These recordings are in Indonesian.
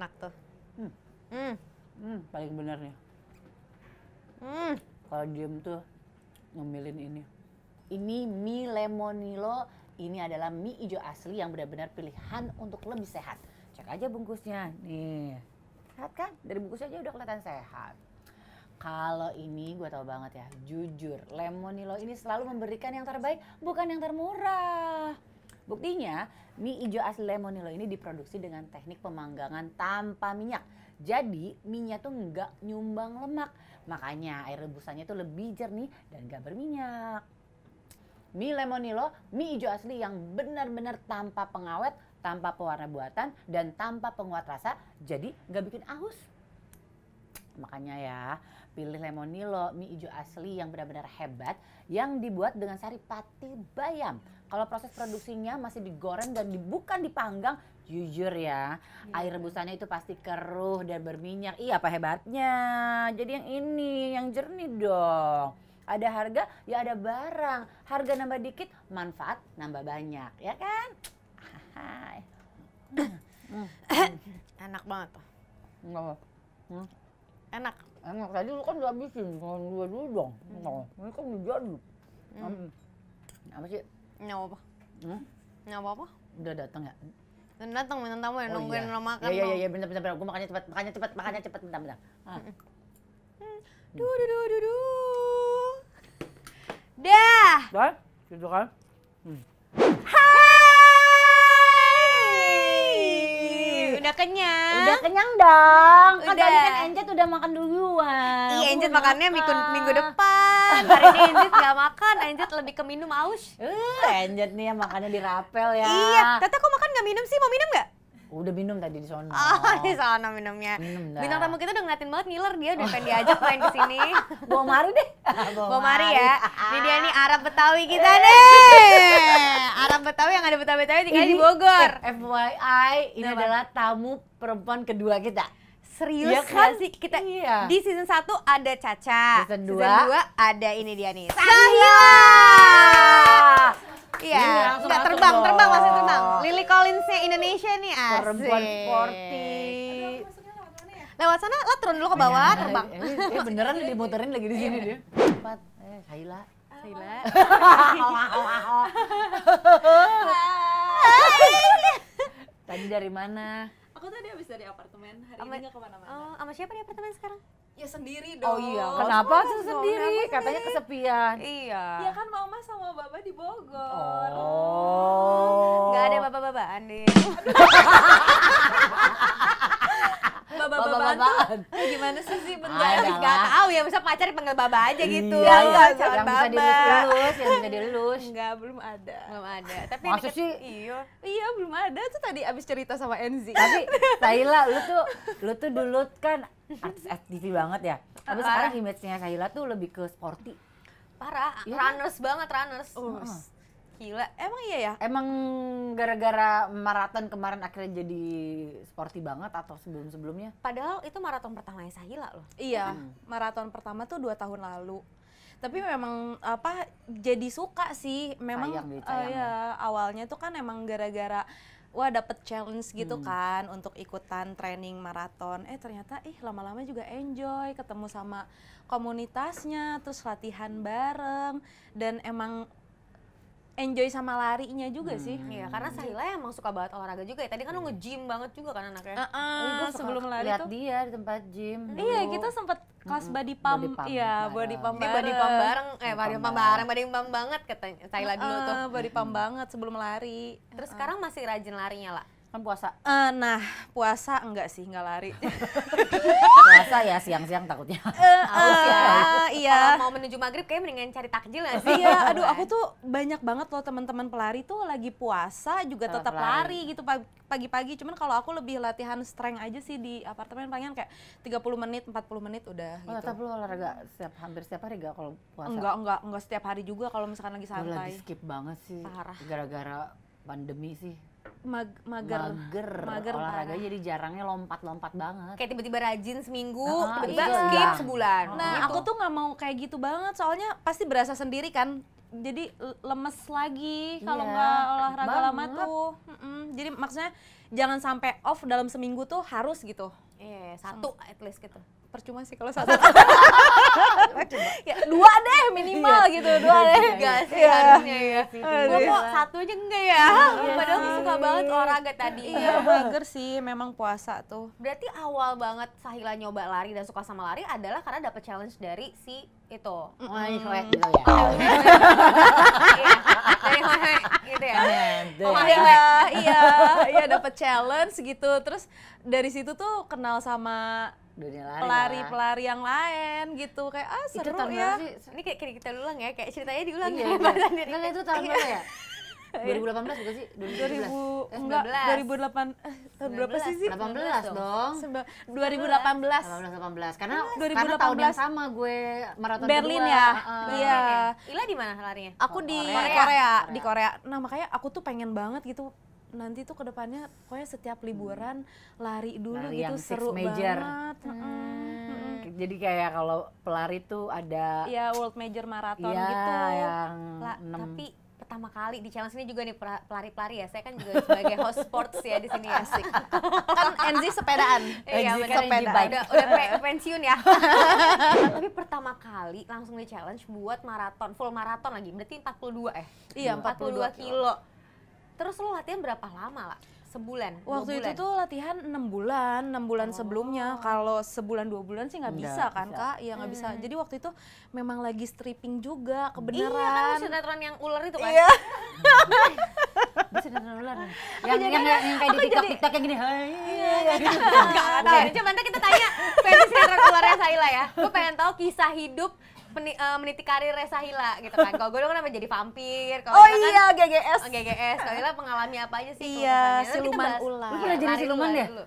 enak tuh. Paling bener nih. Kalau diem tuh ngemilin ini. Ini mie lemonilo, ini adalah mie hijau asli yang benar-benar pilihan untuk lebih sehat. Cek aja bungkusnya, nih. Sehat kan? Dari bungkusnya aja udah kelihatan sehat. Kalau ini gue tau banget ya, jujur lemonilo ini selalu memberikan yang terbaik, bukan yang termurah. Buktinya, mie hijau asli lemonilo ini diproduksi dengan teknik pemanggangan tanpa minyak. Jadi mie-nya tuh nggak nyumbang lemak, makanya air rebusannya tuh lebih jernih dan gak berminyak. Mie lemonilo, mie hijau asli yang benar-benar tanpa pengawet, tanpa pewarna buatan, dan tanpa penguat rasa, jadi nggak bikin aus. Makanya ya, pilih lemonilo, mie hijau asli yang benar-benar hebat, yang dibuat dengan sari pati bayam. Kalau proses produksinya masih digoreng dan bukan dipanggang, jujur ya, air rebusannya itu pasti keruh dan berminyak. Iya, apa hebatnya? Jadi yang ini, yang jernih dong. Ada harga, ya ada barang. Harga nambah dikit, manfaat nambah banyak, ya kan? Enak banget tuh. Enggak. Enak. Enak, tadi lu kan udah habisin, jangan dua dulu dong. Ini kan udah jadi. Apa sih? Nggak apa-apa. Nggak apa-apa. Udah datang ya? Dan datang bintang tamu ya, nungguin lo makan. Iya, bentar. Gue makannya cepet, bentar. Duh. Dah. Dah, gitu kan? Udah kenyang. Udah kenyang dong. Kan Udah. tadi kan Enjet udah makan duluan. Iya, Aku Enjet belum makannya makan. minggu depan. Hari ini Enjet nggak makan, Enjet lebih ke minum aus. Enjet nih yang makannya di rapel ya. Iya, Tata kok makan nggak minum sih? Mau minum nggak? Udah minum tadi di sono. Di sana minumnya. Minum dah. Bintang tamu kita udah ngeliatin banget ngiler, dia udah pengen diajak main ke sini. Bawa mari deh. Bawa mari ya. Ini dia nih Arab Betawi kita nih. Arab Betawi yang ada Betawi-Betawi tinggal di Bogor. FYI, ini Apa? adalah tamu perempuan kedua kita. Serius Iya kan? nggak sih? Kita Iya. di season 1 ada Caca. Season Season dua 2 ada ini dia nih. Sahila! Ini Iya, langsung nggak masuk terbang, dong. masih terbang. Lily Collinsnya Indonesia nih, asik. Perempuan sporty. Lewat sana, lo turun dulu ke bawah, terbang. Beneran dimuterin lagi di sini dia. Cepat, Sahila. Sahila. Tadi dari mana? Aku tadi habis dari apartemen, hari Sama- ini nggak kemana-mana. Oh, sama siapa di apartemen sekarang? Ya sendiri dong. Kenapa tuh dong, sendiri? kenapa Katanya kesepian. Iya. Ya kan mama sama baba di Bogor. Oh. Nggak ada bapak-bapakan deh. Baba-babaan tuh gimana sih bentar? Ada Nggak lah. tahu ya, bisa pacar dipanggil baba aja gitu. Iya, Nggak, yang calon bisa baba. dilus-lus, yang bisa dilus. Enggak, belum ada. Belum ada. Tapi Masa deket- sih? Iya. Iya, belum ada tuh tadi abis cerita sama Enzi. Tapi Sahila, lu tuh dulu kan artis FTV banget ya. Tapi sekarang image-nya Sahila tuh lebih ke sporty. Parah, Iya. runners banget, runners. Gila. Emang iya ya? Emang gara-gara maraton kemarin akhirnya jadi sporty banget atau sebelum-sebelumnya? Padahal itu maraton pertamanya Sahila loh. Iya, maraton pertama tuh 2 tahun lalu. Tapi memang apa jadi suka sih. Memang Sayang deh, sayang ya, awalnya tuh kan emang gara-gara wah dapet challenge gitu kan untuk ikutan training maraton. Ternyata lama-lama juga enjoy ketemu sama komunitasnya, terus latihan bareng dan emang enjoy sama larinya juga sih. Iya, karena Sahila emang suka banget olahraga juga ya. Tadi kan lu nge-gym banget juga kan anaknya. Gua suka Sebelum lari lihat tuh. dia di tempat gym. Iya, dulu. kita sempet kelas body Body pump. pump Iya, bareng. body pump Ini body pump bareng, body pump banget katanya Sahila dulu tuh. Body pump banget sebelum lari. Terus sekarang masih rajin larinya lah. Kan puasa. Nah, puasa enggak sih, enggak lari. Puasa ya siang-siang takutnya. Haus ya. Iya. Kalau mau menuju maghrib kayak mendingan cari takjil gak sih? Iya, aduh aku tuh banyak banget loh teman-teman pelari tuh lagi puasa juga Tetap tetap lari. lari gitu pagi-pagi. Cuman kalau aku lebih latihan strength aja sih di apartemen, palingan kayak 30 menit, 40 menit udah Oh, gitu. tetap lu olahraga hampir setiap hari gak kalau puasa? Enggak setiap hari juga kalau misalkan lagi Gua lagi santai. skip banget sih. Parah. Gara-gara pandemi sih. Mager. Mager Olahraga parah. jadi jarangnya lompat-lompat banget. Kayak tiba-tiba rajin seminggu, Ah, tiba-tiba iya. skip sebulan. Nah, Gitu. aku tuh nggak mau kayak gitu banget, soalnya pasti berasa sendiri kan. Jadi lemes lagi kalau Iya, nggak olahraga lama banget. tuh. Jadi maksudnya jangan sampai off dalam seminggu tuh harus gitu. Iya, satu at least gitu. Percuma sih kalau satu. Ya, 2 deh minimal gitu, 2 deh. Enggak sih Iya. harusnya ya. Aduh. Gue kok satu aja enggak ya. Padahal gue suka banget olahraga tadi. Iya, mager sih memang puasa tuh. Berarti awal banget Sahila nyoba lari dan suka sama lari adalah karena dapet challenge dari si itu. Wah, gitu ya. Iya, dari Hohe gitu ya. Oh, Iya dapet challenge gitu. Terus dari situ tuh kenal sama dunia lari. pelari-pelari yang lain gitu. Kayak Itu seru tahun ya. berapa sih? Ini kayak kita ulang ya, kayak ceritanya diulang Iya, ya. Bahasan dari Enggak, itu tahun berapa ya? 2018 bukan sih? 2000 enggak 19. 2008 tahun berapa sih 18 dong. 2018 18 karena 2018. tahun yang sama gue maraton Berlin kedua. ya. Heeh. Iya. Ila di mana larinya? Aku di Korea. Korea, di Korea. Nah, makanya aku tuh pengen banget gitu. Nanti tuh kedepannya pokoknya setiap liburan lari dulu Lari gitu, yang six seru major. banget. Jadi kayak kalau pelari tuh ada Ya World Major Marathon iya, gitu. yang Lah, 6. tapi pertama kali di challenge ini juga nih pelari-pelari ya. Saya kan juga sebagai host sports ya di sini ya. Asik. Kan Enzi sepedaan. Iya, Enzi bener. kan Enzi bike. Udah pensiun ya. Tapi pertama kali langsung di challenge buat maraton, full maraton lagi. Berarti 42 Iya, 42 kilo. Terus lo latihan berapa lama lah? Sebulan? 2 Waktu itu bulan? tuh latihan 6 bulan sebelumnya. Kalau sebulan 2 bulan sih nggak Nggak bisa kan bisa. Kak? Iya nggak bisa. Jadi waktu itu memang lagi stripping juga, Iya kan kebenaran. lo sinetron yang ular itu kan? Iya. Bisa nonton ular. Yang kayak di TikTok yang gini. Hai. Enggak tahu. Coba nanti kita tanya versi sinetron ularnya Sahila ya. Gue pengen tahu kisah hidup meniti karir Sahila gitu kan. Kalau gue kan jadi vampir. Kalau Oh Ila kan iya, GGS. GGS. Kalau Ila mengalami apa aja sih? Iya, keluh kesahnya? Nanti kita siluman bahas. ular. Lu pernah jadi Lari siluman dulu, ya? lari dulu.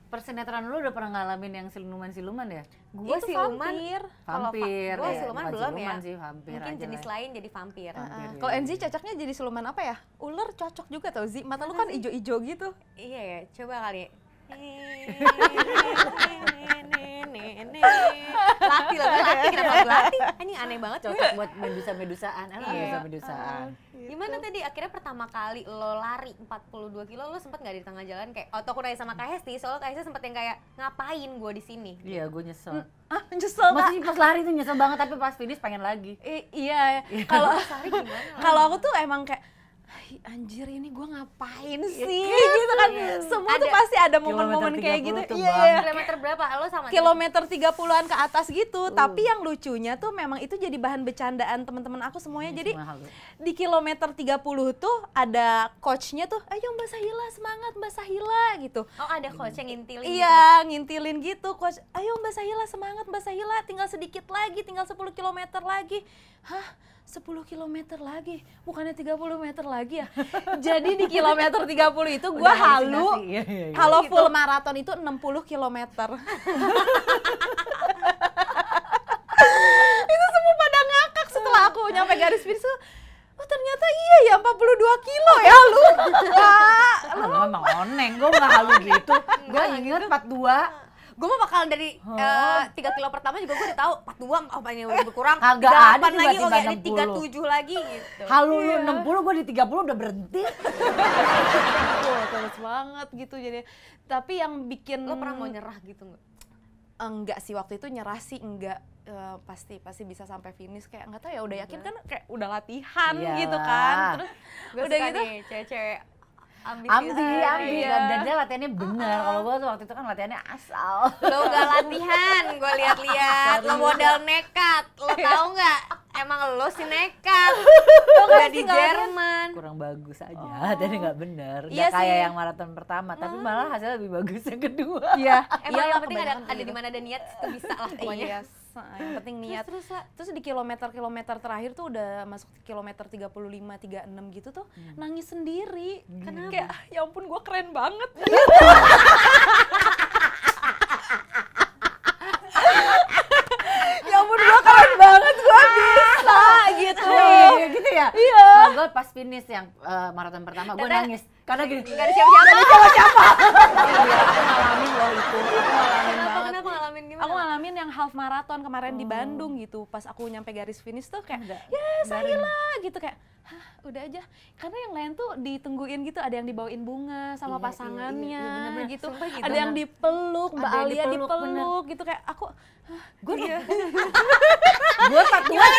Persinetron lu udah pernah ngalamin yang siluman ya? Gue Itu siluman. vampir. Vampir. Gue ya. siluman Bukan belum siluman ya. sih, vampir Mungkin aja jenis lah. lain jadi vampir. Vampir, Kalau iya. Enzi cocoknya jadi siluman apa ya? Ular cocok juga tau Zi. Mata lu kan ijo-ijo gitu. Iya ya, coba kali. Latih lah, gue latih, kenapa gue latih? Ini aneh banget gue. Cocok buat medusa-medusaan. Emang Iya. medusa-medusaan. Gimana tadi akhirnya pertama kali lo lari 42 kilo, lo sempet gak di tengah jalan kayak, atau aku nanya sama Kak Hesti, soalnya Kak Hesti sempet yang kayak, ngapain gue di sini? Iya, gue nyesel. Ah, nyesel Kak. Maksudnya pas lari tuh nyesel banget, tapi pas finish pengen lagi. Iya, kalau Lari gimana? kalau aku tuh emang kayak "Ih, anjir ini gue ngapain sih gitu kan. Semua tuh Ada. pasti ada momen-momen Kilometer kayak 30 gitu. tuh, Iya, Bang. iya. Kilometer berapa? Lo sama Kilometer 30-an ke atas gitu. Tapi yang lucunya tuh memang itu jadi bahan bercandaan teman-teman aku semuanya. Jadi Mahal tuh. di kilometer 30 tuh ada coachnya tuh, ayo Mbak Sahila semangat Mbak Sahila gitu. Oh ada coach yang ngintilin gitu? Iya, ngintilin gitu coach. Ayo Mbak Sahila semangat Mbak Sahila, tinggal sedikit lagi, tinggal 10 km lagi. Hah? 10 km lagi? Bukannya 30 meter lagi ya? Jadi di kilometer 30 itu gua Udah halu. halusinasi. Iya, iya, iya. Kalau full maraton itu 60 km. Itu semua pada ngakak setelah aku nyampe garis finish tuh. Oh ternyata iya ya 42 kilo ya lu. Lu emang oneng, gue gak halu gitu. Gue inget 42. Gue mah bakal dari 3 kilo pertama juga gue udah tahu 42 apa yang lebih kurang. Kagak ada 38 lagi, oh tiba-tiba ya di 37 lagi gitu. Halu lu 60, gue di 30 udah berhenti. Wah, terus banget gitu jadi. Tapi yang bikin Lo pernah mau nyerah gitu nggak? enggak sih waktu itu nyerah sih enggak. Pasti bisa sampai finish kayak nggak tahu ya udah yakin kan kayak udah latihan Iya. gitu kan. Terus Gue udah suka gitu nih cewek-cewek ambisius. Ambi. Iya. Dan dia latihannya bener. Kalau gue tuh waktu itu kan latihannya asal. Lo gak latihan, gue lihat-lihat. Lo modal nekat. Lo tahu nggak? Emang lo si nekat. Lo gak di Jerman. Kurang bagus aja, dan nggak bener. Nggak Iya kayak sih. yang maraton pertama, tapi malah hasilnya lebih bagus yang kedua. Iya, Emang yang penting kebanyakan ada kayak di mana ada niat itu bisa lah pokoknya. Iya, yang penting niat. Terus lah. Terus di kilometer terakhir tuh udah masuk kilometer 35, 36 gitu tuh nangis sendiri. Kenapa? Kayak ya ampun gue keren banget. Ya ampun gue keren banget, gue bisa gitu. Iya gitu ya? Iya. Kalau gue pas finish yang maraton pertama, gue Dada. nangis. Karena gini, Gak ada siapa-siapa. Aku ngalamin loh itu. Aku ngalamin banget. Kenapa ngalamin gimana? Aku ngalamin yang half half marathon kemarin di Bandung gitu. Pas aku nyampe garis finish tuh kayak, Udah, ya Sahila gitu kayak, hah udah aja. Karena yang lain tuh ditungguin gitu, ada yang dibawain bunga sama Iya, pasangannya iya, bener-bener. gitu. Sumpah gitu. Ada yang dipeluk, Mbak Ada yang Alia dipeluk, dipeluk gitu kayak aku, Gue iya. gue tak kuat.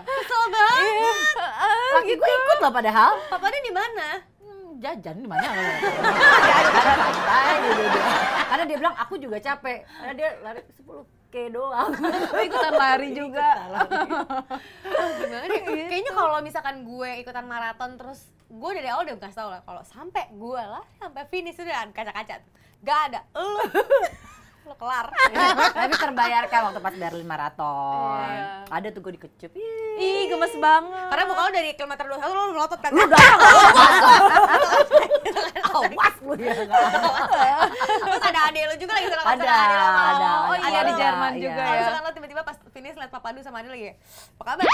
Kesel banget. Laki gue ikut loh padahal. Papanya di mana? Jajan di mana? Santai gitu dia. Karena dia bilang aku juga capek. Karena dia lari 10K doang. Ikutan lari juga. Gimana deh? Kayaknya kalau misalkan gue ikutan maraton terus gue dari awal udah kasih tau lah kalau sampai gue lah sampai finish udah kaca-kaca gak ada lo kelar. Tapi terbayarkan waktu pas Berlin Marathon. Iya. Ada tuh gue dikecup. Ih, gemes banget. Karena muka lo dari kilometer 21 lo melotot kan. Awas lu ya. Terus ada adek lo juga lagi salah Ada, ada. Oh iya, di Jerman Iya. juga Kalau ya. misalkan lo tiba-tiba pas finish liat Papa Du sama Ade lagi ya, apa kabar?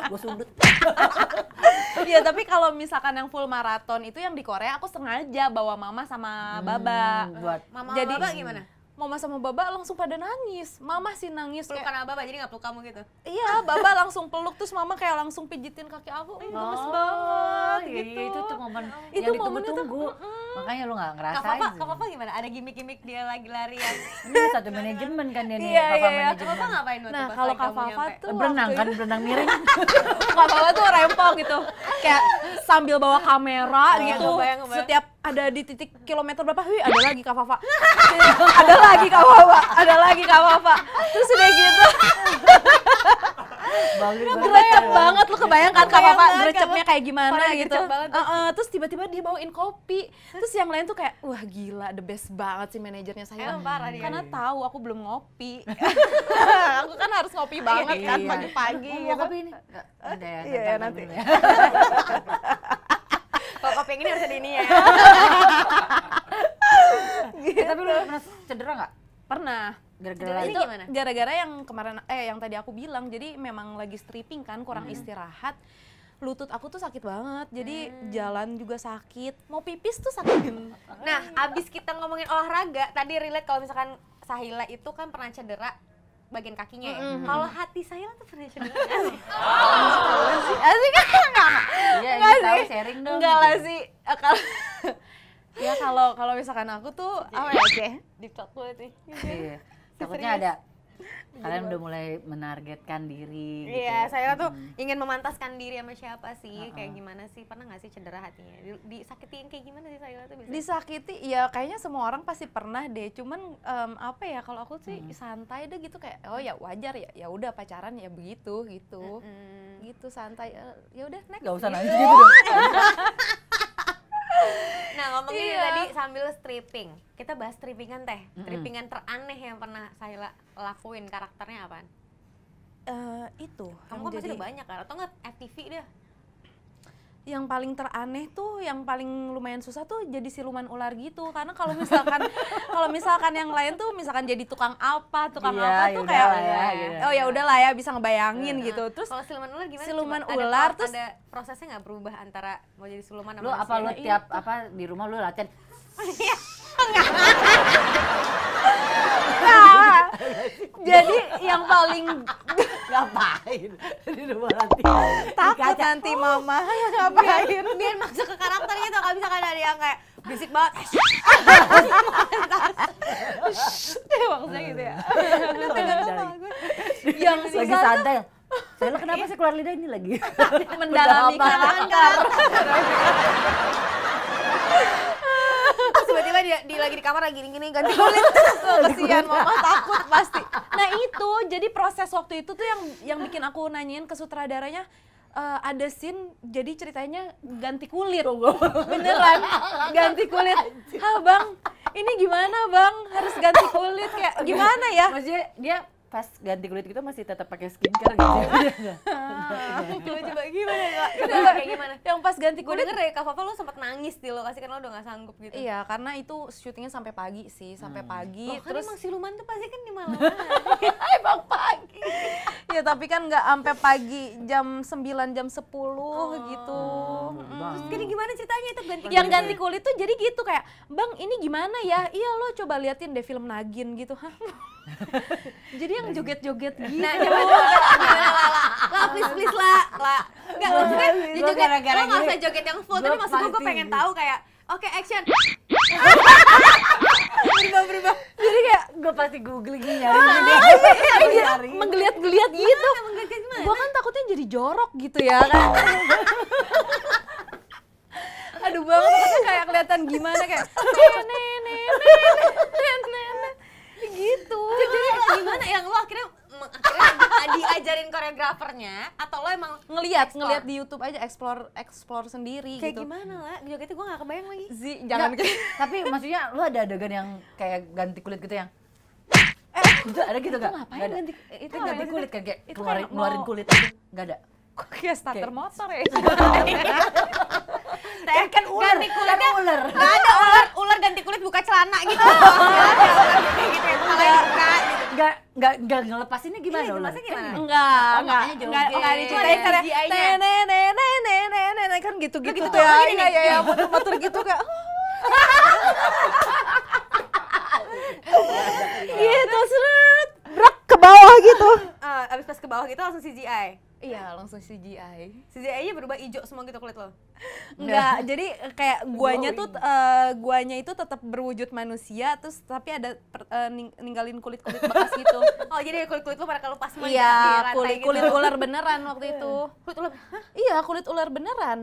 Gue sundut. Iya, tapi kalau misalkan yang full maraton itu yang di Korea aku sengaja bawa mama sama baba. Buat Mama Jadi- Baba gimana? Mama sama baba langsung pada nangis. Mama sih nangis Pelukan kayak, sama Baba jadi gak peluk kamu gitu? iya, baba langsung peluk terus mama kayak langsung pijitin kaki aku. Gemes banget iya, gitu. itu tuh momen Itu yang momen itu, ditunggu-tunggu. Makanya lu gak Kak ngerasain. Papa gimana? Ada gimmick-gimmick dia lagi larian? Ini satu manajemen kan dia nih, Iya, Papa iya, iya. Kak manajemen. Papa ngapain waktu Nah, pas kalau lagi Kak kamu Fafa nyampe? tuh Berenang waktu kan, itu- berenang miring. Kak Fafa tuh rempong gitu. Kayak sambil bawa kamera gitu. kebayang. Setiap ada di titik kilometer berapa, wih ada lagi Kak Fafa. Ada lagi Kak Fafa. Ada lagi Kak Fafa. Terus udah gitu. Gercep banget, lu kebayang kan Kak Kebayang Fafa banget, gercepnya kayak gimana Parah gitu. gercep banget pasti. Terus tiba-tiba dia bawain kopi. Terus yang lain tuh kayak, wah gila, the best banget sih manajernya saya. Emang parah dia. Karena tahu aku belum ngopi. Aku kan harus ngopi banget kan Iya. pagi-pagi Mau gitu. kopi ini? Nggak, ada ya. Iya, ntar nanti. dulu ya. Kalau kopi ini harus ada ini ya. Tapi lu pernah cedera nggak? Pernah. Gara-gara Cederanya lari? Itu gimana? gara-gara yang kemarin yang tadi aku bilang, jadi memang lagi stripping kan, kurang istirahat. Lutut aku tuh sakit banget, jadi jalan juga sakit. Mau pipis tuh sakit. Nah, abis kita ngomongin olahraga, tadi relate kalau misalkan Sahila itu kan pernah cedera bagian kakinya ya. Kalau hati Sahila tuh pernah cedera nggak sih? Asik kan? Iya, Enggak ini tahu sih. sharing dong. Enggak gitu. lah sih. Ya kalau misalkan aku tuh apa ya, Oke? Deep talk gue nih. Iya. Takutnya ada kalian udah mulai menargetkan diri gitu. Iya, saya tuh ingin memantaskan diri sama siapa sih, kayak gimana sih, pernah nggak sih cedera hatinya? Disakitin kayak gimana sih Sahila tuh bisa? Disakiti ya kayaknya semua orang pasti pernah deh, cuman apa ya, kalau aku sih santai deh gitu, kayak oh ya wajar ya, ya udah pacaran ya begitu gitu. Gitu santai, ya udah next. Gak usah nangis gitu dong. Nah, ngomongin Iya. tadi sambil stripping, kita bahas strippingan teh. Strippingan teraneh yang pernah Sahila lakuin, karakternya apaan? Itu Kamu yang kan pasti jadi udah banyak kan, atau nggak FTV deh? yang paling teraneh tuh, yang paling lumayan susah tuh jadi siluman ular gitu. Karena kalau misalkan yang lain tuh misalkan jadi tukang apa Iya, apa tuh yaudah kayak lah ya, gitu. oh ya udahlah ya, bisa ngebayangin gitu. Terus Kalau siluman ular gimana? siluman Coba, ular, ada, terus- ada prosesnya nggak berubah antara mau jadi siluman sama Lu apa lu manusia? tiap apa di rumah lu latihan? nah, jadi yang paling Ngapain di rumah latihan? takut nanti mama ngapain. Biar masuk ke karakter gitu, nggak bisa kan ada yang kayak berisik banget. Maksudnya gitu ya. Yang Yang lagi susah santai. Saya kenapa sih keluar lidah ini lagi? mendalami karakter. Terus tiba-tiba dia lagi di kamar lagi gini ganti kulit. Kesian mama, takut pasti. Nah itu jadi proses waktu itu tuh yang bikin aku nanyain ke sutradaranya, ada scene jadi ceritanya ganti kulit. Beneran ganti kulit. Bang, ini gimana bang, harus ganti kulit kayak gimana ya? Maksudnya dia pas ganti kulit gitu masih tetap pakai skincare gitu. Coba gimana Kak? Coba kayak gimana? Yang pas ganti Gue kulit denger ya Kak Fafa lo sempat nangis di lokasi kan lo udah gak sanggup gitu. iya, karena itu syutingnya sampai pagi sih, sampai pagi. Loh, kan Terus emang siluman tuh pasti kan di malam. Emang pagi. ya tapi kan nggak sampai pagi jam 9 jam 10 gitu. Terus jadi gimana ceritanya itu ganti Yang ganti kulit tuh jadi gitu kayak, "Bang, ini gimana ya?" "Iya, lo coba liatin deh film Nagin gitu." Hah? Jadi yang joget-joget gitu. Nah, coba gimana lah, please lah. Enggak maksudnya Gua joget, gara-gara lo nggak gini, usah joget yang full, gua tapi maksud gue pasti pengen gitu. tahu kayak, oke action. Berubah. Jadi kayak Gue pasti googling nyari. menggeliat-geliat gitu. Emang ganti gimana? Gua kan takutnya jadi jorok gitu ya kan. Aduh banget, pokoknya kayak kelihatan gimana kayak gitu. Jadi gimana yang lo akhirnya diajarin koreografernya atau lo emang ngeliat explore? di YouTube aja explore sendiri Kayak gitu. gimana lah, jogetnya gue gak kebayang lagi. Jangan Nggak, tapi maksudnya lu ada adegan yang kayak ganti kulit gitu yang gitu, ada gitu gak? ngapain Nggak ada. ganti- itu Kan ganti ngapain? kulit kan kayak Itu keluarin, kayak ngeluarin mau- kulit itu nggak ada. kok kayak starter Kayak- motor ya. Kan ular, Ganti kulitnya kan ular. Gak ada ular ganti kulit buka celana gitu. Gak ada ular kayak gitu ya, kepalanya dibuka gitu. Nggak ngelepasinnya gimana Iya, ular? ngelepasinnya gimana? Kan Enggak, Oh, enggak, makanya enggak joget. diceritain karena CGI-nya. kan gitu-gitu Gitu tuh ya. gini nih. Ya, motor gitu kayak gitu, seret, brak ke bawah gitu. Abis pas ke bawah gitu langsung CGI. Iya, langsung CGI. CGI-nya berubah hijau semua gitu kulit lo. Enggak, jadi kayak guanya itu tetap berwujud manusia, terus tapi ada ninggalin kulit-kulit bekas gitu. Oh jadi kulit-kulit lo pada kelupas semua di Iya, lantai gitu. kulit ular beneran waktu itu. Kulit ular, hah? Iya, kulit ular beneran.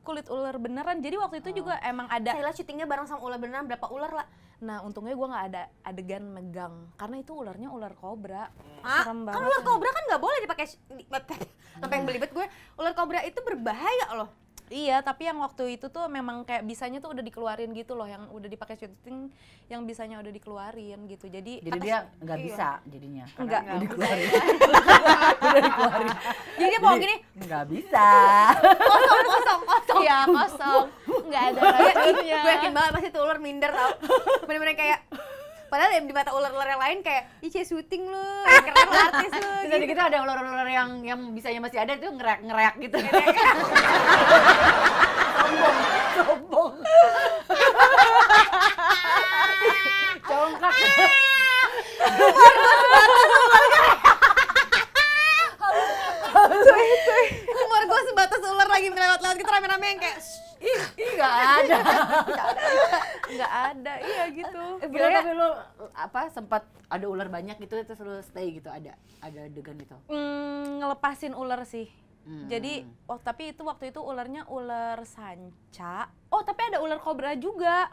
Kulit ular beneran. Jadi waktu itu juga emang ada. Saya syutingnya bareng sama ular beneran, berapa ular lah? Nah, untungnya gue nggak ada adegan megang, karena itu ularnya ular kobra. Ah, Serem kan banget. ular kobra kan nggak boleh dipakai sampai yang belibet gue. Ular kobra itu berbahaya loh. Iya, tapi yang waktu itu tuh memang kayak bisanya tuh udah dikeluarin gitu loh, yang udah dipakai syuting, yang bisanya udah dikeluarin gitu. Jadi dia nggak Iya. bisa jadinya. karena Nggak. udah dikeluarin. Udah dikeluarin. Jadi dia mau gini, Nggak bisa. kosong. iya kosong, nggak ada racunnya. Gue yakin banget pasti tuh ular minder tau. Bener-bener kayak, padahal ya di mata ular-ular yang lain kayak, ih kayak syuting lu, keren lu artis lu. Terus tadi kita ada ular-ular yang bisanya masih ada itu ngereak gitu. Sombong. Congkak. Umur gue sebatas ular lagi melewat-lewat gitu rame-rame yang kayak, Nggak ada. Nggak ada, iya gitu. Bener, tapi lu apa sempat ada ular banyak gitu terus lu stay gitu, ada adegan gitu. Ngelepasin ular sih. Hmm. Jadi, tapi itu waktu itu ularnya ular sanca. Oh, tapi ada ular kobra juga.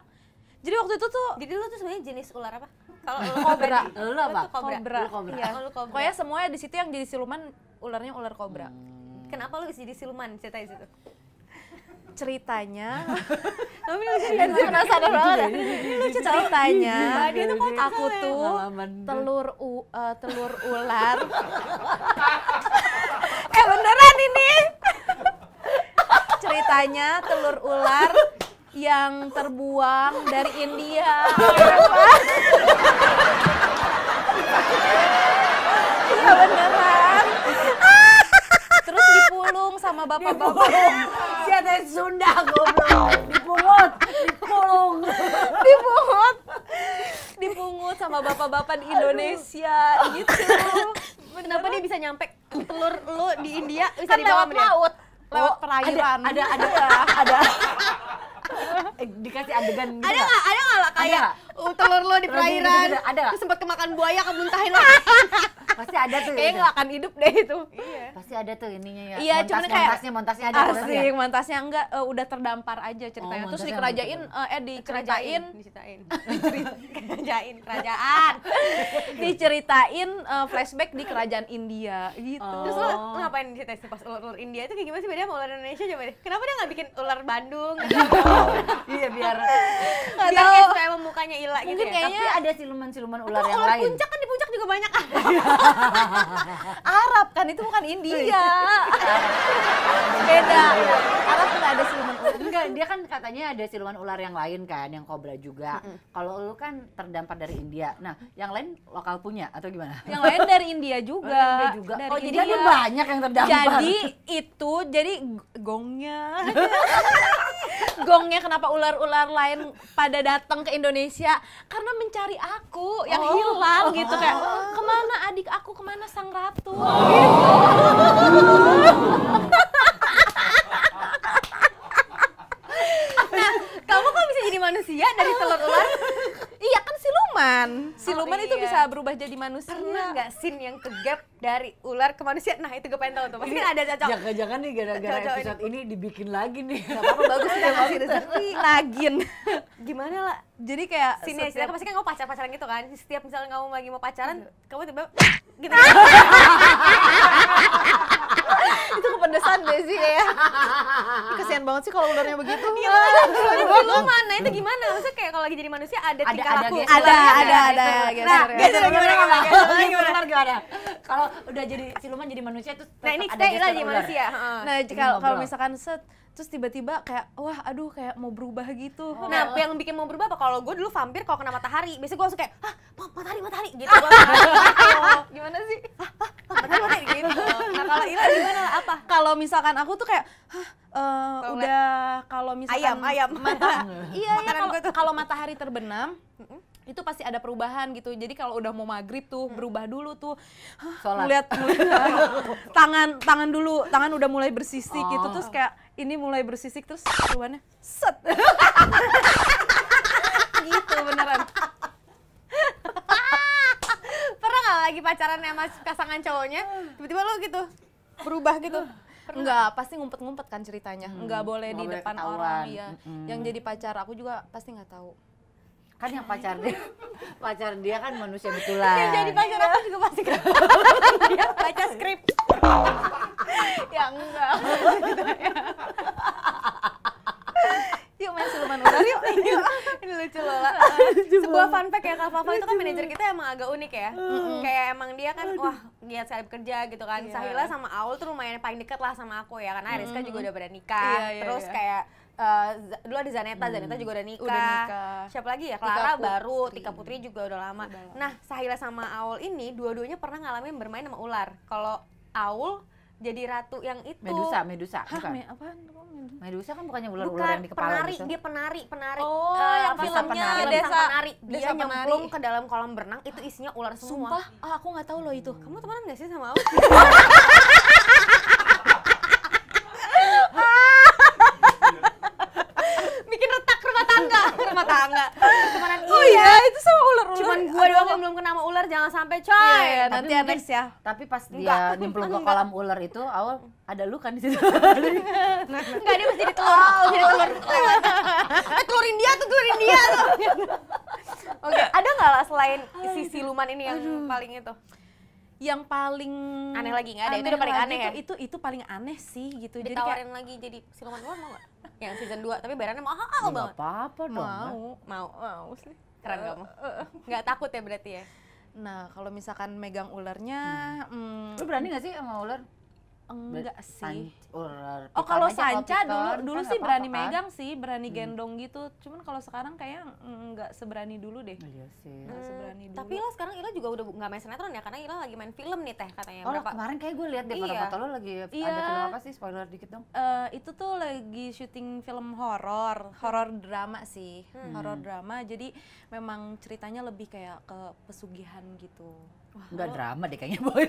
Jadi waktu itu tuh jadi lu tuh sebenarnya jenis ular apa? Kalau lu kobra. Lu apa? tuh kobra. Lu kobra. Iya. Oh, lu kobra. Pokoknya semuanya di situ yang jadi siluman ularnya ular kobra. Kenapa lu bisa jadi siluman? Ceritain situ. Ceritanya, Tapi lu jadi gue penasaran banget. lucu tau. Ceritanya, Dia tuh kocak aku soalnya. tuh Pengalaman. telur ular. Beneran ini. Ceritanya telur ular yang terbuang dari India. Iya beneran. Terus dipulung sama bapak-bapak. Siapa Sunda goblok. Dipungut, dipulung. Dipungut sama bapak-bapak di Indonesia gitu. Kenapa dia bisa nyampe telur lu di India bisa Kan dibawa lewat sama dia? laut, lewat Oh, perairan. Ada. Dikasih adegan gitu. Ada nggak lah kayak telur lu di Telur perairan, gitu, ada nggak? terus sempat kemakan buaya kemuntahin lo. Pasti ada tuh. Kayaknya nggak akan hidup deh itu. Iya. Pasti ada tuh ininya ya. Iya, cuman kayak montasnya ada terus ya. asik, montasnya enggak, udah terdampar aja ceritanya. Terus montasnya dikerajain, Diceritain. diceritain flashback di kerajaan India gitu. Terus lo ngapain di situ pas ular India itu kayak gimana sih, beda sama ular Indonesia? Coba deh, kenapa dia nggak bikin ular Bandung gitu? Iya biar Biar supaya mukanya Ila gitu Mungkin ya. kayaknya tapi ada siluman-siluman ular yang ular lain. puncak kan, di puncak juga banyak. Arab kan, itu bukan India. Beda. Arab nggak ada siluman ular. Enggak, dia kan katanya ada siluman ular yang lain kan, yang kobra juga. Kalau lu kan terdampar dari India. Nah, yang lain lokal punya atau gimana? Yang lain dari India juga. India juga. Dari Oh, jadi India. ada banyak yang terdampar. Jadi gongnya. Gongnya kenapa ular-ular lain pada datang ke Indonesia? Karena mencari aku yang hilang gitu, kayak kemana adik aku, kemana sang ratu gitu. Kamu kok bisa jadi manusia dari telur ular? Iya kan siluman. Siluman itu iya. bisa berubah jadi manusia. Pernah nggak scene yang kegap dari ular ke manusia? Nah itu gue pengen tahu tuh. Pasti ada cocok. Jangan-jangan nih gara-gara Cocok episode ini dibikin lagi nih. Gak apa-apa, bagus kita kasih rezeki. Nagin. Gimana lah? Jadi kayak Scene ya, pasti kan kamu pacaran gitu kan. Setiap misalnya kamu lagi mau pacaran, kamu tiba gitu. itu kepedesan deh sih ya. Kasihan banget sih kalau ularnya begitu. Iya bener, lu mana? Itu gimana? Maksudnya kayak kalau lagi jadi manusia ada tingkah laku. Ada Nah, geser ya. Gimana? Kalau udah jadi siluman jadi manusia terus Nah ini tetap kita ada Ila geser jadi ular. manusia. Nah, Ini kalau ngobrol. misalkan terus tiba-tiba kayak wah aduh kayak mau berubah gitu. Nah, yang bikin mau berubah apa? Kalau gue dulu vampir kalau kena matahari, biasanya gue langsung kayak, "Hah, matahari gitu." Gimana sih? Matahari gitu. Nah, kalau Ila gimana lah, apa? Kalau misalkan aku tuh kayak udah kalau misalkan Ayam. iya Makanan gue tuh. kalau matahari terbenam itu pasti ada perubahan gitu. Jadi kalau udah mau maghrib tuh berubah dulu tuh. Sholat. Melihat tangan dulu, tangan udah mulai bersisik gitu, terus kayak ini mulai bersisik terus perubahannya set. Gitu beneran. Pernah nggak lagi pacaran sama pasangan cowoknya, tiba-tiba lo gitu berubah gitu? Enggak, pasti ngumpet-ngumpet kan ceritanya. Enggak boleh nggak di boleh depan ketahuan. orang, iya. Yang jadi pacar aku juga pasti nggak tahu. Kan yang pacar dia kan manusia betulan. Yang jadi pacar aku juga pasti kan dia baca skrip. Ya enggak. Yuk main siluman ular yuk. Ini lucu loh lah. Sebuah fun fact ya, Kak Fafa itu kan manajer kita emang agak unik ya. Kayak emang dia kan wah giat sekali bekerja gitu kan. Sahila sama Aul tuh lumayan paling deket lah sama aku ya, karena Rizka juga udah pada nikah. Iya, Terus iya. kayak dulu ada Zaneta juga udah nikah. Udah nikah. Siapa lagi ya? Clara Tika baru, Putri. Tika Putri juga udah lama. Nah, Sahila sama Aul ini dua-duanya pernah ngalamin bermain sama ular. Kalau Aul jadi ratu yang itu. Medusa, Hah, bukan? apaan? Medusa kan bukannya ular-ular Bukan, yang di kepala penari, gitu. dia penari. Oh, yang apa, filmnya film Desa- sang penari. Dia Desa Penari. nyemplung ke dalam kolam berenang, itu isinya ular semua. Sumpah, aku nggak tahu loh itu. Kamu temenan gak sih sama aku? Bikin retak rumah tangga. Temenan Oh iya, itu sama ular-ular. Cuman gua doang yang belum kena sama ular, jangan sampai coy. Iya, iya, Tapi nanti mungkin- next ya. Tapi pas Enggak. dia nyemplung ke kolam ular itu, awal ada lu kan di situ. Enggak, dia mesti jadi telur. Jadi telur. Telur India tuh. Oke, ada nggak lah selain si siluman ini yang paling itu? Yang paling Aneh lagi nggak ada? Itu udah paling lagi aneh ya? Itu paling aneh sih gitu. Jadi kayak Ditawarin lagi jadi siluman ular mau nggak? Yang season 2, tapi bayarannya mahal Nggak banget. apa-apa dong. kan? mau sih. Keren kamu. Nggak takut ya berarti ya? Nah, kalau misalkan megang ularnya Lu berani gak sih sama ular? enggak sih. Ular Oh, piton kalau aja, sanca piton dulu kan sih nggak berani apa-apa kan? megang sih, berani gendong gitu. Cuman kalau sekarang kayaknya enggak seberani dulu deh. Iya sih. Nggak seberani dulu. Tapi Ila sekarang Ila juga udah nggak main sinetron ya, karena Ila lagi main film nih Teh katanya. Oh, kemarin kayak gue lihat deh Iya. foto-foto lo lagi Iya. ada film apa sih? Spoiler dikit dong. Itu tuh lagi syuting film horor drama sih, horor drama. Jadi memang ceritanya lebih kayak ke pesugihan gitu. Enggak drama deh kayaknya, Boy.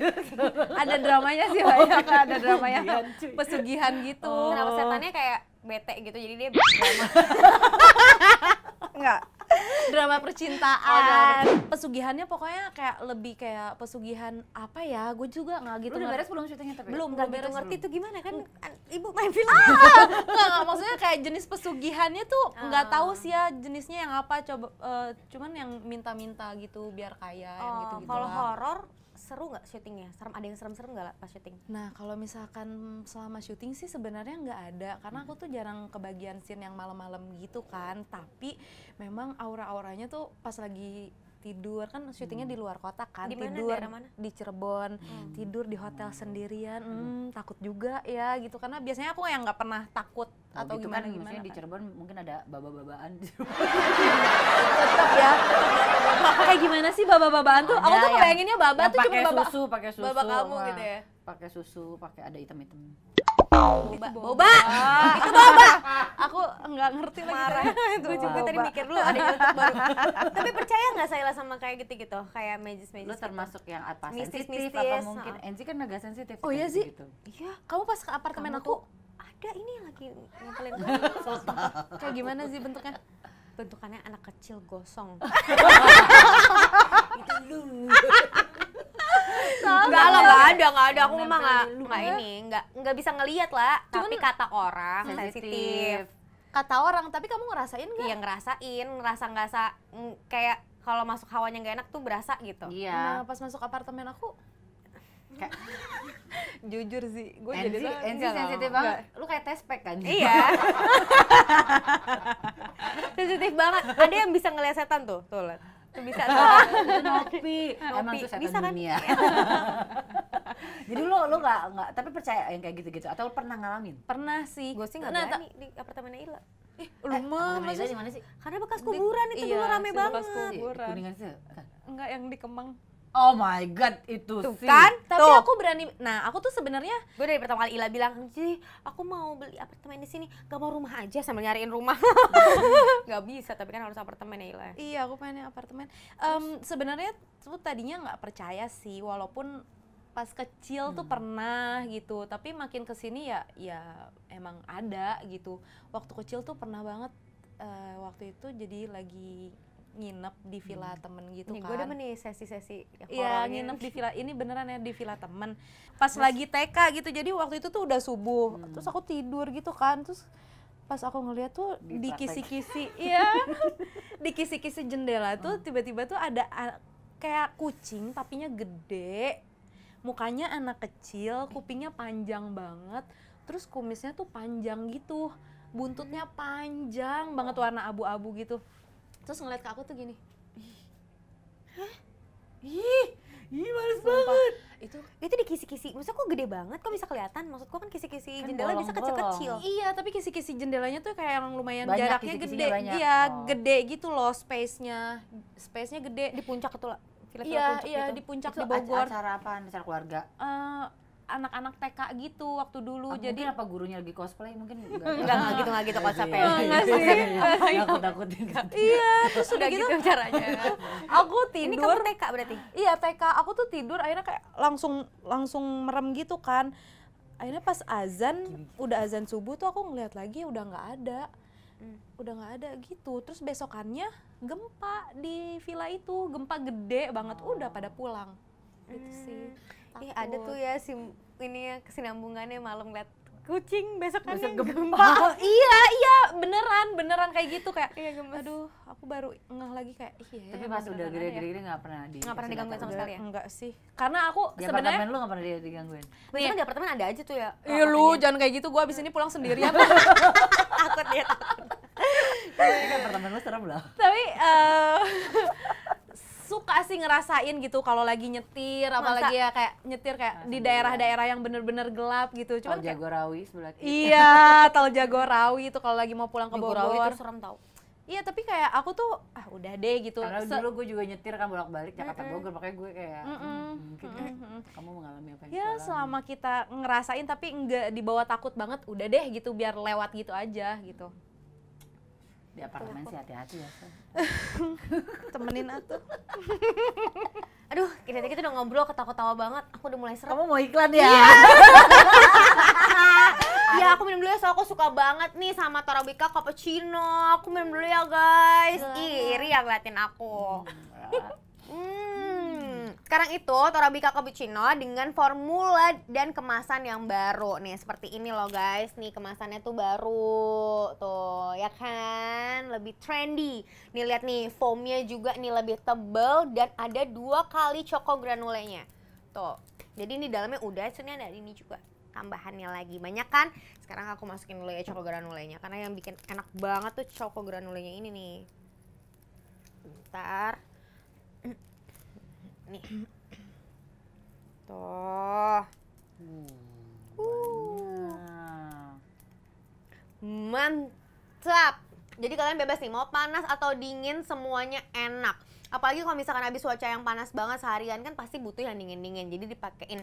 Ada dramanya sih banyak, ada dramanya pesugihan gitu. Kenapa setannya kayak bete gitu, jadi dia drama. Enggak. drama percintaan. Pesugihannya pokoknya kayak lebih kayak pesugihan apa ya? Gue juga nggak gitu. Lu udah beres belum syutingnya tapi? Belum, Nggak belum gitu beres. ngerti tuh gimana kan ibu main film. Nggak, maksudnya kayak jenis pesugihannya tuh nggak tahu sih ya jenisnya yang apa. Coba cuman yang minta-minta gitu biar kaya yang gitu-gitu. Kalau lah. horor seru nggak syutingnya? Serem, ada yang serem-serem nggak lah pas syuting? Nah, kalau misalkan selama syuting sih sebenarnya nggak ada, karena aku tuh jarang kebagian scene yang malam-malam gitu kan. Tapi memang aura-auranya tuh pas lagi tidur, kan syutingnya di luar kota kan, Di mana, tidur daerah mana? di Cirebon, tidur di hotel sendirian, takut juga ya gitu. Karena biasanya aku yang nggak pernah takut atau gitu gimana kan, gimana. maksudnya di Cirebon mungkin ada baba-babaan. Tetep ya. Kayak gimana sih baba-babaan tuh? Aku Ada tuh yang- kebayanginnya baba yang tuh cuma pakai baba. susu, pakai susu. Baba kamu Wah, gitu ya? Pakai susu, pakai ada hitam-hitam. Boba. Itu baba. Aku nggak ngerti lagi. Marah. Gue juga tadi mikir dulu ada YouTube baru. Tapi percaya nggak Saila sama kayak gitu-gitu? Kayak magis-magis Lu gitu? termasuk yang apa? Mistis-mistis, Sensitif atau mungkin heeh. Enzi kan agak sensitif. Oh iya sih? Gitu. Iya. Kamu pas ke apartemen Kamu aku tuh ada ini yang lagi nyempelin kamu. kayak gimana sih bentuknya? Bentukannya anak kecil gosong. Enggak lah, enggak ada. Aku memang nggak bisa ngelihat lah. Tapi kata orang sensitif. Kata orang, tapi kamu ngerasain nggak? Iya ngerasain, ngerasa kayak kalau masuk hawanya nggak enak tuh berasa gitu. Nah, Iya. pas masuk apartemen aku, Kayak jujur sih, gue Enzi sensitif banget. Lu kayak tespek kan? Iya. Sensitif banget. Ada yang bisa ngeliat setan tuh lihat. Tuh bisa tuh. Nopi. Emang Nopi. tuh setan Bisa kan? dunia. Jadi lu nggak tapi percaya yang kayak gitu-gitu atau lu pernah ngalamin? pernah sih. Gue sih nggak Nah, berani di apartemennya Ila. Rumah Apartemen Ila di mana sih? Karena bekas kuburan itu dulu iya, rame sih, banget. bekas kuburan. Kuburan. Kuningan sih. enggak yang di Kemang. Oh my god, itu Tuh sih. kan? Tapi Tuh. aku berani. Nah, aku tuh sebenarnya Gue dari pertama kali Ila bilang, "Ji, aku mau beli apartemen di sini. Gak mau rumah aja sambil nyariin rumah." Gak bisa, tapi kan harus apartemen ya Ila. iya, aku pengen apartemen. Sebenarnya tuh tadinya nggak percaya sih, walaupun pas kecil tuh pernah gitu. Tapi makin kesini ya emang ada gitu. Waktu kecil tuh pernah banget. Waktu itu jadi lagi nginep di villa temen gitu Nih, kan. gue demen nih sesi-sesi Iya, horornya. nginep di villa, ini beneran ya di villa temen. Pas lagi TK gitu, jadi waktu itu tuh udah subuh. Terus aku tidur gitu kan, terus pas aku ngeliat tuh di kisi-kisi, iya, di kisi-kisi jendela tuh tiba-tiba tuh ada kayak kucing tapinya gede, mukanya anak kecil, kupingnya panjang banget, terus kumisnya tuh panjang gitu, buntutnya panjang banget warna abu-abu gitu. Terus ngeliat ke aku tuh gini, Ih, males sumpah, banget. Itu di kisi-kisi, maksudnya kok gede banget? Kok bisa kelihatan? Maksud gue kan kisi-kisi Kan jendela bisa bolong-bolong. kecil-kecil. Iya, tapi kisi-kisi jendelanya tuh kayak yang lumayan Banyak, jaraknya kisi-kisinya gede. banyak. Iya, Oh. gede gitu loh space-nya. Space-nya gede. Di puncak itu lah. Villa-villa Iya, puncak iya gitu. di puncak Itu di Bogor. acara apaan? Acara keluarga? Anak-anak TK gitu waktu dulu. Jadi Jadi apa gurunya lagi cosplay mungkin? Enggak gitu konsepnya. Enggak sih. Takut-takutin kan. iya, terus udah Udah gitu gitu caranya. aku Ini tidur. kamu TK berarti? Iya, TK. Aku tuh tidur akhirnya kayak langsung merem gitu kan. Akhirnya pas azan, udah azan subuh tuh aku ngeliat lagi udah nggak ada. Udah nggak ada gitu. Terus besokannya gempa di villa itu, gempa gede banget. Udah pada pulang. Gitu sih. Ih, ada Takut. tuh ya ini ya kesinambungannya malam liat kucing besokannya Besok gempa. Oh, iya beneran kayak gitu kayak Iya, gemes. aduh, aku baru ngeh lagi kayak iya. Tapi pas udah gede-gede nggak pernah Nggak pernah digangguin sama sekali ya? Enggak sih. Karena aku Di sebenarnya apartemen lu nggak pernah digangguin? Biasanya kan di apartemen ada aja tuh ya. iya lu jangan kayak gitu, gua abis ini pulang sendirian. Takut ya. Ini kan apartemen lu serem loh. Tapi suka sih ngerasain gitu kalau lagi nyetir, apalagi ya kayak nyetir kayak di daerah-daerah yang bener-bener gelap gitu. Cuman Cuman Jagorawi sebelah kiri. iya, tol Jagorawi itu kalau lagi mau pulang ke Jagorawi Bogor. itu serem tau. Iya, tapi kayak aku tuh udah deh gitu. Karena dulu gue juga nyetir kan bolak-balik Jakarta Bogor, makanya gue kayak mungkin kamu mengalami apa yang Ya gue selama kita ngerasain tapi enggak dibawa takut banget, udah deh gitu biar lewat gitu aja gitu. di apartemen sih hati-hati ya. Temenin atuh. Aduh, kita udah ngobrol ketawa-tawa banget. Aku udah mulai serem. Kamu mau iklan ya? Ya aku minum dulu ya, soalnya aku suka banget nih sama Torabika cappuccino. Aku minum dulu ya guys. Ih, iri ya ngeliatin aku. Sekarang itu Torabika cappuccino dengan formula dan kemasan yang baru nih, seperti ini loh guys. Nih kemasannya tuh baru tuh ya kan, lebih trendy. Nih lihat nih, foamnya juga nih lebih tebel dan ada 2 kali choco granulenya tuh. Jadi ini dalamnya udah, ini ada ini juga tambahannya lagi banyak kan. Sekarang aku masukin dulu ya choco granulenya, karena yang bikin enak banget tuh choco granulenya ini nih. Bentar. Nih. Tuh. Mantap. Jadi kalian bebas nih, mau panas atau dingin semuanya enak. Apalagi kalau misalkan habis cuaca yang panas banget seharian kan pasti butuh yang dingin-dingin. Jadi dipakein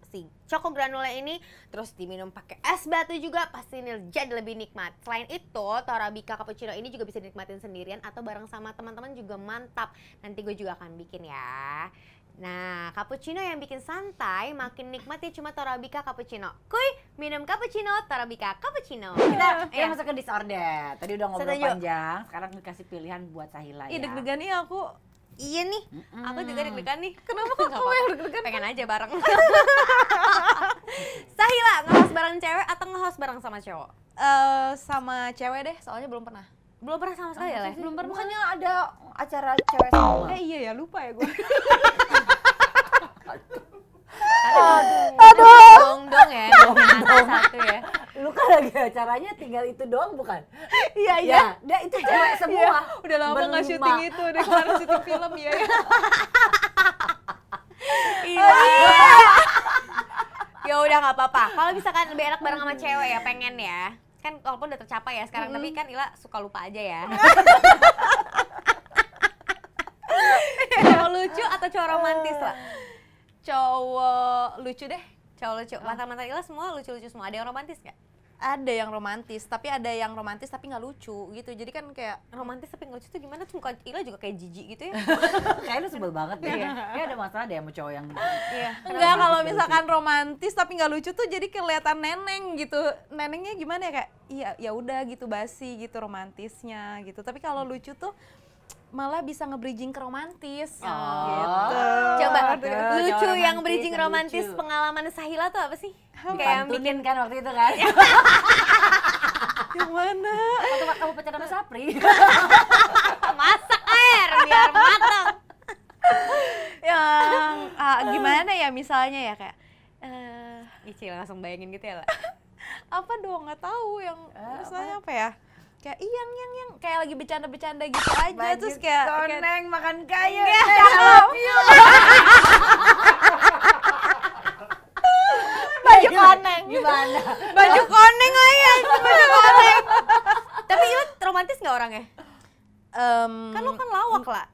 si choco granula ini, terus diminum pakai es batu juga, pasti ini jadi lebih nikmat. Selain itu, Torabika cappuccino ini juga bisa dinikmatin sendirian atau bareng sama teman-teman juga mantap. Nanti gue juga akan bikin ya. Nah, cappuccino yang bikin santai, makin nikmatnya cuma Torabika cappuccino. Kuy, minum cappuccino, Torabika cappuccino. Kita masuk ke disorder. Tadi udah ngobrol Setuju. panjang, sekarang dikasih pilihan buat Sahila Ih, ya. deg-degan nih aku. Iya nih, aku juga deg-degan nih. Kenapa kok kamu yang deg-degan? Pengen aja bareng. Sahila, nge-host bareng cewek atau nge-host bareng sama cowok? Sama cewek deh, soalnya belum pernah. Belum pernah sama sekali ya, Le? Belum pernah. Bukannya ada acara cewek semua? Iya ya, lupa ya gue. Aduh. Dong ya, satu ya. Lu kan lagi acaranya tinggal itu doang bukan? Iya Ya, dia itu cewek semua. Udah lama nggak Berlima. syuting itu, udah kemarin syuting film ya. Iya. Ya udah nggak apa-apa. Kalau misalkan lebih enak bareng sama cewek ya, pengen ya. Kan walaupun udah tercapai ya sekarang, tapi kan Ila suka lupa aja ya. Cowok lucu atau cowok romantis lah? Cowok lucu deh. Cowok lucu. Mantan-mantan Ila semua lucu-lucu semua. Ada yang romantis nggak? Ada yang romantis, tapi ada yang romantis tapi nggak lucu gitu. Jadi kan kayak Romantis tapi nggak lucu tuh gimana tuh? Muka Ila juga kayak jijik gitu ya. Kayaknya lu sebel banget deh. Kayaknya ada masalah deh sama cowok yang Iya. enggak, kalau misalkan romantis tapi nggak lucu tuh jadi kelihatan neneng gitu. Nenengnya gimana ya, kayak iya ya udah gitu, basi gitu romantisnya gitu. Tapi kalau lucu tuh malah bisa nge-bridging ke romantis. Gitu. Coba Aduh, lucu cowok yang romantis bridging yang romantis lucu. pengalaman Sahila tuh apa sih? Kayak yang bikin pantunin kan waktu itu kan. Yang mana? Waktu kamu pacaran sama Sapri. masak air biar matang. Yang gimana ya misalnya ya kayak Icil langsung bayangin gitu ya lah. apa dong, nggak tahu yang misalnya apa ya, kayak yang kayak lagi bercanda-bercanda gitu aja, terus kayak koneng makan kayu. Baju koneng. Gimana? Baju koneng lah ya, baju koneng. Tapi Ila romantis nggak orangnya? Kan lu kan lawak lah.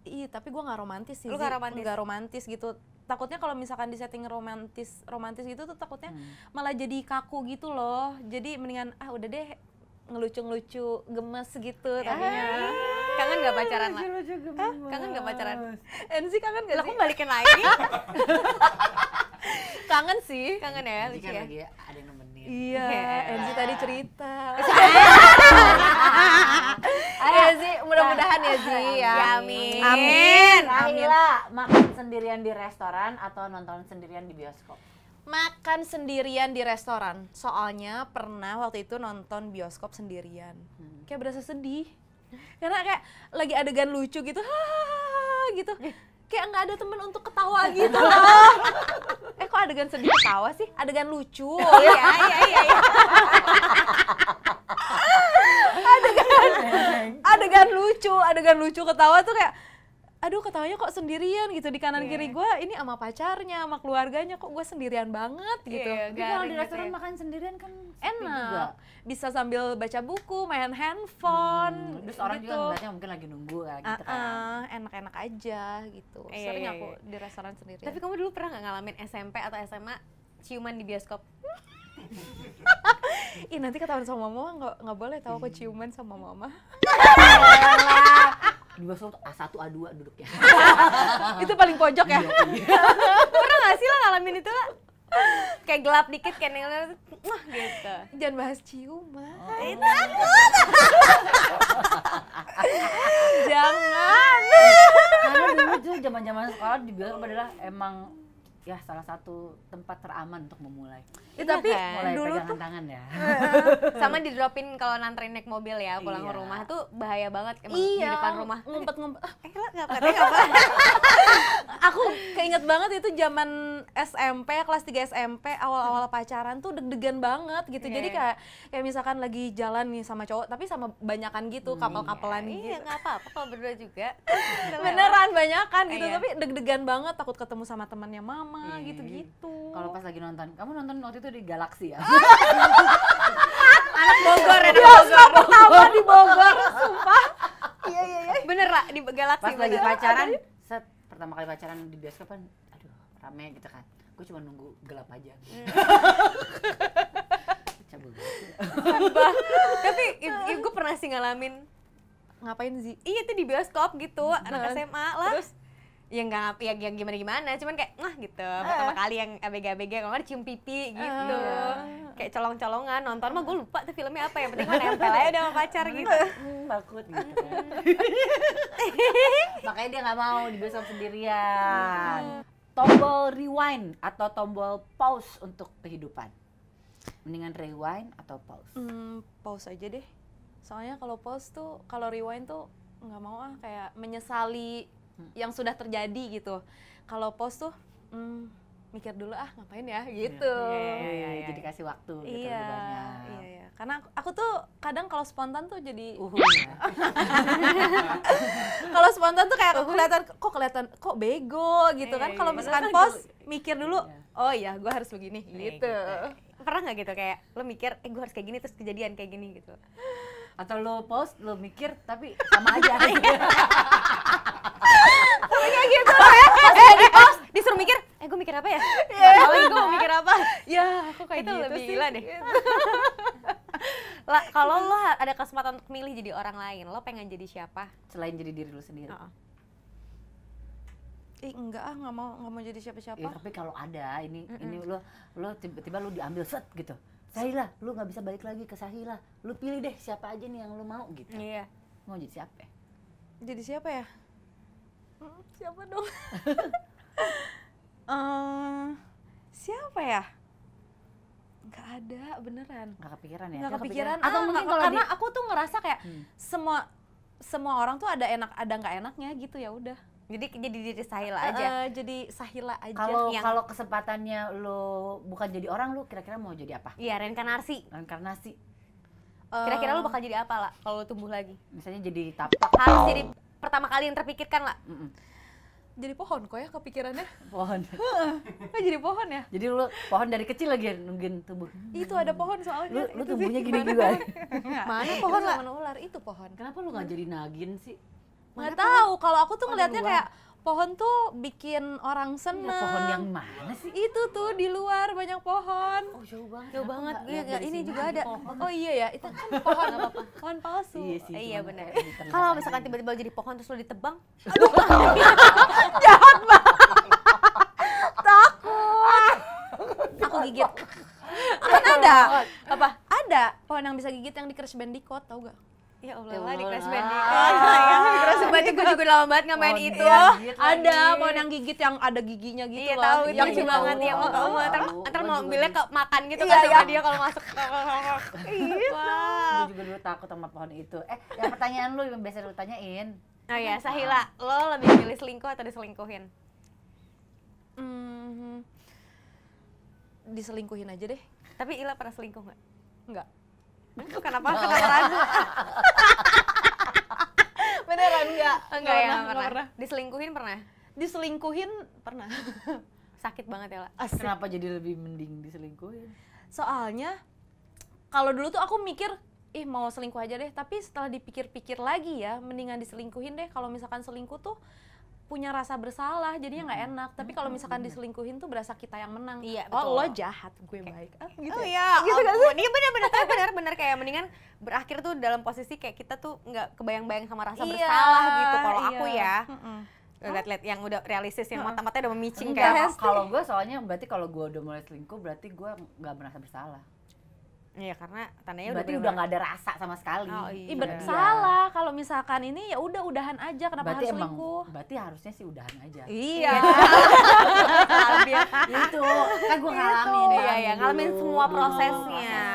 Iya, tapi gue nggak romantis sih. Lu nggak romantis? Nggak romantis gitu. Takutnya kalau misalkan di setting romantis gitu tuh takutnya malah jadi kaku gitu loh. Jadi mendingan udah deh ngelucu-ngelucu, gemes gitu tadinya. Kangen nggak pacaran lah? Kangen nggak pacaran? Enzi kangen nggak Lah sih? aku balikin lagi. Kangen sih. Kangen ya, Ini lucu kan ya. lagi ada yang nemenin. Iya, Enzi tadi cerita. Ayo Zi, mudah-mudahan ya Zi ya. Amin. Amin. Sahila, makan sendirian di restoran atau nonton sendirian di bioskop? Makan sendirian di restoran. Soalnya pernah waktu itu nonton bioskop sendirian. Kayak berasa sedih. Karena kayak lagi adegan lucu gitu. Gitu. Kayak nggak ada temen untuk ketawa gitu loh. Kok adegan sedih ketawa sih? Adegan lucu. Iya. Adegan lucu ketawa tuh kayak aduh, ketawanya kok sendirian gitu di kanan kiri gue, ini sama pacarnya, sama keluarganya, kok gue sendirian banget gitu. Iya, Tapi kalau di garing restoran gitu ya. makan sendirian kan sepi juga. Enak, bisa sambil baca buku, main handphone, Terus orang gitu. juga ngeliatnya mungkin lagi nunggu kayak gitu kan. Enak-enak aja gitu. Iya, Sering iya, aku iya. di restoran sendirian. Tapi kamu dulu pernah nggak ngalamin SMP atau SMA ciuman di bioskop? Ih, nanti ketahuan sama mama, nggak boleh tahu aku ciuman sama mama. Di bioskop tuh A1, A2 duduknya. Itu paling pojok ya. Pernah nggak sih lah ngalamin itu lah? Kayak gelap dikit kayak Wah gitu. Jangan bahas ciuman. Jangan. Karena dulu tuh zaman-zaman sekolah di bioskop adalah emang ya salah satu tempat teraman untuk memulai. Iya Tapi kan? Mulai dulu pegangan tuh tangan ya. Sama di dropin kalau nganterin naik mobil ya pulang ke Iya. rumah tuh bahaya banget emang di depan rumah. ngumpet-ngumpet. Lah nggak apa. Aku keinget banget itu zaman SMP, kelas 3 SMP, awal-awal pacaran tuh deg-degan banget gitu. Iya, Jadi iya. kayak misalkan lagi jalan nih sama cowok, tapi sama banyakan gitu, couple-couplean Iya gitu. nggak apa-apa kalau berdua juga. Beneran banyakan gitu, Iya. tapi deg-degan banget, takut ketemu sama temannya mama Iya. gitu-gitu. Kalau pas lagi nonton, kamu nonton waktu itu di Galaxy ya? Anak Bogor ya, bioskop pertama di Bogor, sumpah. Iya. Bener lah di Galaxy. Pas lagi bener. pacaran, set pertama kali pacaran di bioskop kan, aduh rame gitu kan. Gue cuma nunggu gelap aja. Cabul banget. Tapi gue pernah sih ngalamin. Ngapain sih? Iya itu di bioskop gitu, anak Nah, SMA lah. Terus ya nggak ya gimana, cuman kayak gitu. Pertama kali yang ABG kalau nggak cium pipi gitu. Kayak colong-colongan, nonton mah gue lupa tuh filmnya apa, yang penting mah nempel aja udah sama pacar gitu. Takut gitu kan. Makanya dia nggak mau di bioskop sendirian. Tombol rewind atau tombol pause untuk kehidupan. Mendingan rewind atau pause? Pause aja deh. Soalnya kalau pause tuh, kalau rewind tuh nggak mau kayak menyesali yang sudah terjadi gitu. Kalau pause tuh mikir dulu ngapain ya gitu. Iya. Jadi kasih waktu gitu lebih banyak. Iya. Karena aku tuh kadang kalau spontan tuh jadi Ya. kalau spontan tuh kayak kelihatan kok bego gitu kan. Kalau misalkan pause mikir dulu, oh iya gue harus begini gitu. Pernah nggak gitu kayak lo mikir, gue harus kayak gini terus kejadian kayak gini gitu? Atau lo pause, lo mikir tapi sama aja. Kayak gitu ya. Pas di pause disuruh mikir, gue mikir apa ya? Lagi gue mau mikir apa? Ya aku kayak Itu gitu lebih sih. gila deh. Lah kalau lo ada kesempatan untuk milih jadi orang lain, lo pengen jadi siapa? Selain jadi diri lo sendiri. Enggak nggak mau jadi siapa-siapa. Ya, tapi kalau ada ini lo tiba-tiba lo diambil set gitu. Sahila, lu nggak bisa balik lagi ke Sahila. Lu pilih deh siapa aja nih yang lu mau gitu. Iya. Mau jadi siapa? Jadi siapa ya? Siapa dong? Siapa ya? Nggak ada beneran. Nggak kepikiran ya? Nggak kepikiran. Atau mungkin kalau karena aku tuh ngerasa kayak semua orang tuh ada nggak enaknya gitu, ya udah. Jadi diri Sahila aja. Jadi Sahila aja. Kalau kesempatannya lo bukan jadi orang, lo kira-kira mau jadi apa? Iya, reinkarnasi. Reinkarnasi. Kira-kira lo bakal jadi apa lah kalau lo tumbuh lagi? Misalnya jadi tapak. Harus jadi pertama kali yang terpikirkan lah. Jadi pohon kok ya kepikirannya. Pohon. Jadi pohon ya? Jadi lo pohon dari kecil lagi nungguin tumbuh. Itu ada pohon soalnya. Lu tumbuhnya gini juga. Mana pohon lah? Mana ular itu pohon. Kenapa lu nggak jadi nagin sih? Nggak tahu, kalau aku tuh ngelihatnya kayak pohon tuh bikin orang seneng. Ya, pohon yang mana sih? Itu tuh di luar banyak pohon. Oh jauh banget. Jauh banget. Ini juga ada. Oh iya ya, itu kan pohon apa? Pohon palsu. Iya sih. Iya cuman benar. kayak diternak Kalau aja. misalkan tiba-tiba jadi pohon terus lo ditebang, Aku gigit. Kan ada. apa? Ada pohon yang bisa gigit yang di Crash Bandicoot, tau gak? Ya Ya Allah, di Allah. Crash Bandicoot. Ya, Crash Bandicoot gue juga lama banget nggak main Pohon itu. yang gigit Ada lagi. pohon yang gigit yang ada giginya gitu Iya loh. tahu, Yang lucu cuma banget ya. Mau tahu. ntar Gua mau juga ambilnya ke makan gitu Iya, kan sama iya. dia kalau masuk. Gue juga dulu takut sama pohon itu. Yang pertanyaan lu yang biasa lu tanyain. Oh ya, Sahila, lo lebih pilih selingkuh atau diselingkuhin? Diselingkuhin aja deh. Tapi Ila pernah selingkuh nggak? Enggak. Kenapa ragu? Beneran enggak? Enggak ya, Nggak nggak pernah. pernah. Diselingkuhin pernah? Diselingkuhin pernah. Sakit banget ya, La. Kenapa jadi lebih mending diselingkuhin? Soalnya kalau dulu tuh aku mikir mau selingkuh aja deh, tapi setelah dipikir-pikir lagi ya, mendingan diselingkuhin deh. Kalau misalkan selingkuh tuh punya rasa bersalah, jadinya nggak enak. Tapi kalau misalkan diselingkuhin tuh berasa kita yang menang. Iya, Oh, betul. lo jahat, gue baik. Gitu Oh ya? iya, gitu kan sih? Iya benar-benar, tapi benar-benar kayak mendingan berakhir tuh dalam posisi kayak kita tuh nggak kebayang-bayang sama rasa Iya, bersalah gitu. Kalau iya. aku ya, Mm-mm. lihat-lihat yang udah realistis, yang mata-matanya udah memicing Enggak, kayak. kalau gue soalnya berarti kalau gue udah mulai selingkuh berarti gue nggak merasa bersalah. Iya, karena tandanya Berarti udah nggak ada rasa sama sekali. Oh, iya. Salah kalau misalkan ini ya udah udahan aja, kenapa Berarti harus emang, selingkuh? berarti harusnya sih udahan aja. Iya. Itu kan gue ngalamin. Iya, iya, ngalamin dulu, semua dulu prosesnya. prosesnya.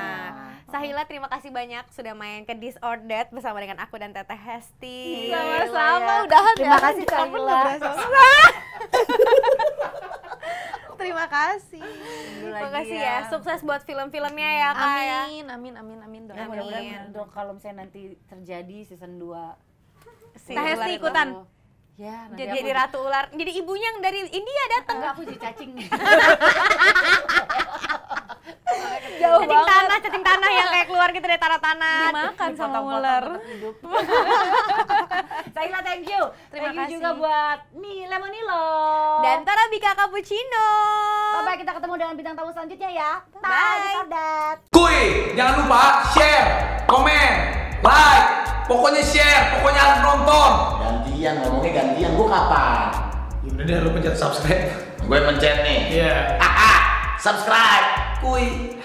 Sahila, terima kasih banyak sudah main ke Disordered bersama dengan aku dan Teteh Hesti. Sama-sama, udahan Terima ya. kasih Sahila. Terima kasih. Terima kasih ya. Sukses buat film-filmnya ya, Kak. Ya. Amin. Ya, Doain. mudah-mudahan kalau misalnya nanti terjadi season 2 Si Teh Hesti ular ikutan. itu. ya nanti Jadi ratu ular. Jadi ibunya yang dari India datang. enggak, aku jadi cacing. Jauh Cacing tanah yang kayak keluar gitu dari tanah-tanah. Dimakan sama Dipotong-potong ular. tetap hidup. Sahila, thank you. Terima Thank you kasih. juga buat Mi Lemonilo. Dan Tarabika Cappuccino. Bye-bye, kita ketemu dengan bintang tamu selanjutnya ya. Bye. Disordered. Kuy, jangan lupa share, komen, like, pokoknya share, pokoknya harus nonton. Gantian, ngomongnya gantian, gua kapan? Ya udah deh, lu pencet subscribe. Gue pencet nih. Iya. Subscribe. Kuy.